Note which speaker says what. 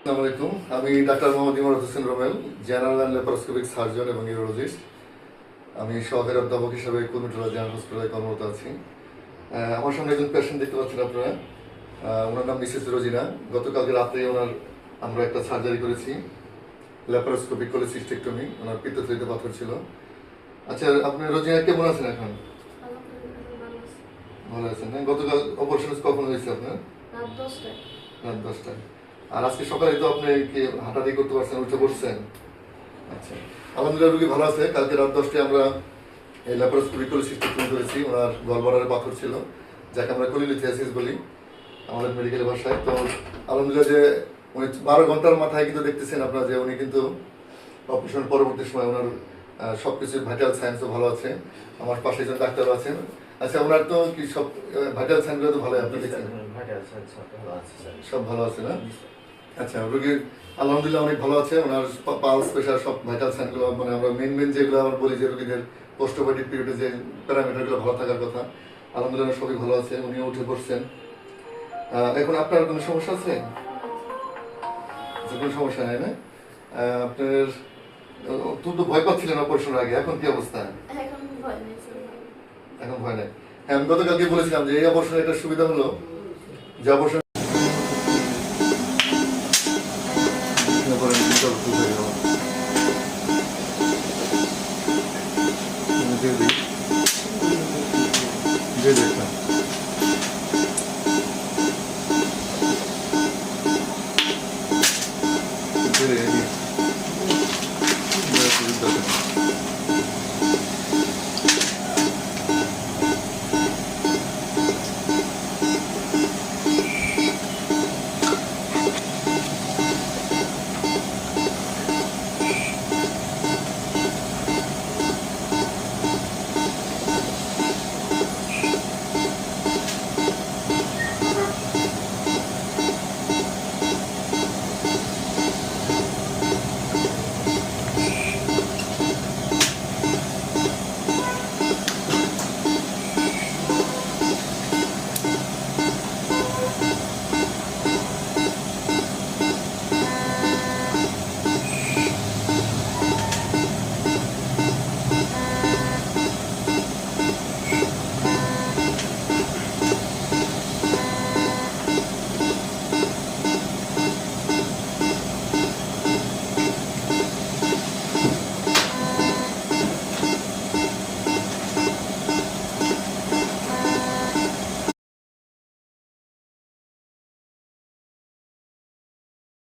Speaker 1: আসসালামু আলাইকুম। আমি ডাক্তার মোহাম্মদ ইমারত Hossain Rommel, general and laparoscopic surgeon এবং ইউরোলজিস্ট। আমি সহকারী অধ্যাপক হিসাবে কুর্মিটোলা জেনারেল হসপিটালে কর্মরত আছি। আমার সামনে একজন পেশেন্ট দেখতে পাচ্ছেন আপনারা। ওনার নাম মিসেস রোজিনা। গতকালকে রাত্রে আমরা একটা সার্জারি করেছি, ল্যাপারোস্কোপিক কোলিসিস্টেক্টমি। ওনার পিত্তথলিতে পাথর ছিল। আচ্ছা, আপনি রোজিনা কেমন আছেন এখন? ভালো আছেন না? গতকাল অপারেশন কখন হয়েছে আপনার? রাত 10টায়। আর আজকে সকালে তো আপনি কি হাঁটাহাঁটি করতে পারছেন, উঠে বসছেন? আচ্ছা, আলহামদুলিল্লাহ রোগী ভালো আছে। কালকে রাত 10টায় আমরা এই ল্যাপারোস্কোপিক কোলিসিস্টেক্টমি করেছি। ওনার গলব্লাডারে পাথর ছিল, যাকে আমরা কোলিলিথিয়াসিস বলি আমাদের মেডিকেল ভাষায়। তো আলহামদুলিল্লাহ যে উনি 12 ঘন্টার মাথায় কিন্তু দেখতেছেন আপনারা যে উনি কিন্তু অপারেশন পরবর্তী সময় ওনার সবকিছু ভাইটাল সায়েন্সও ভালো আছে। আমার পাশে একজন ডাক্তারও আছেন। আচ্ছা, ওনার তো কি সব ভাইটাল সায়েন্সগুলো তো ভালো, আপনি দেখছেন সব ভালো আছে না? আচ্ছা, রোগীর আলহামদুলিল্লাহ অনেক ভালো আছে। ওনার পালস, প্রেশার, সব ভাইটাল সাইনগুলো, মানে আমরা মেন যেগুলো আমরা বলি যে রোগীদের পোস্ট অপারেটিভ পিরিয়ডে যে প্যারামিটারগুলো ভালো থাকার কথা, আলহামদুলিল্লাহ সবই ভালো আছে। উনিও উঠে বসছেন। এখন আপনার কোনো সমস্যা আছে? কোনো সমস্যা নেই না? আপনার তুমি তো ভয় পাচ্ছিলেন অপারেশনের আগে, এখন কি অবস্থা? এখন ভয় নেই। হ্যাঁ, আমি গতকালকে বলেছিলাম যে এই অপারেশনের একটা সুবিধা হলো যে অপারেশন